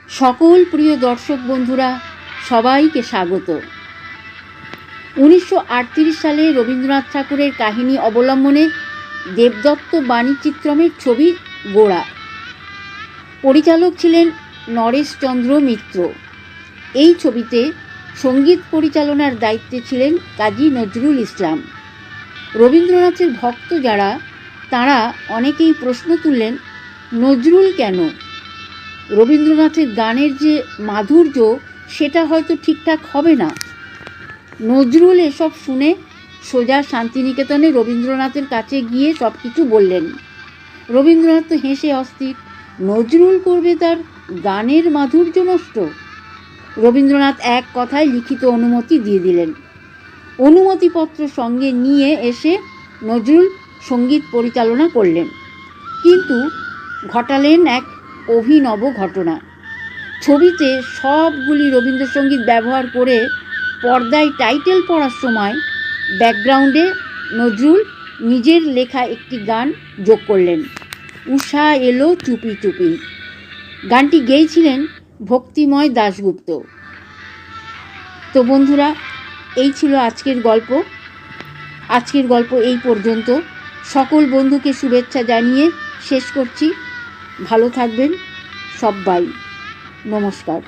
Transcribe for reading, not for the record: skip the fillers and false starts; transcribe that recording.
সকল প্রিয় দর্শক বন্ধুরা সবাইকে স্বাগত। 1938 সালে রবীন্দ্রনাথ ঠাকুরের কাহিনী অবলম্বনে দেবদত্ত বাণীচিত্রমের ছবি গোড়া। পরিচালক ছিলেন নরেশচন্দ্র মিত্র। এই ছবিতে সঙ্গীত পরিচালনার দায়িত্বে ছিলেন কাজী নজরুল ইসলাম। রবীন্দ্রনাথের ভক্ত যারা, তাঁরা অনেকেই প্রশ্ন তুললেন, নজরুল কেন? রবীন্দ্রনাথের গানের যে মাধুর্য, সেটা হয়তো ঠিকঠাক হবে না। নজরুল এসব শুনে সোজা শান্তিনিকেতনে রবীন্দ্রনাথের কাছে গিয়ে সব কিছু বললেন। রবীন্দ্রনাথ তো হেসে অস্থির, নজরুল করবে তার গানের মাধুর্য নষ্ট? রবীন্দ্রনাথ এক কথায় লিখিত অনুমতি দিয়ে দিলেন। অনুমতিপত্র সঙ্গে নিয়ে এসে নজরুল সঙ্গীত পরিচালনা করলেন, কিন্তু ঘটালেন এক অভিনব ঘটনা। ছবিতে সবগুলি রবীন্দ্রসঙ্গীত ব্যবহার করে পর্দায় টাইটেল পড়ার সময় ব্যাকগ্রাউন্ডে নজরুল নিজের লেখা একটি গান যোগ করলেন, উষা এলো চুপি চুপি। গানটি গেয়েছিলেন ভক্তিময় দাশগুপ্ত। তো বন্ধুরা, এই ছিল আজকের গল্প। আজকের গল্প এই পর্যন্ত। সকল বন্ধুকে শুভেচ্ছা জানিয়ে শেষ করছি। ভালো থাকবেন সবাই। নমস্কার।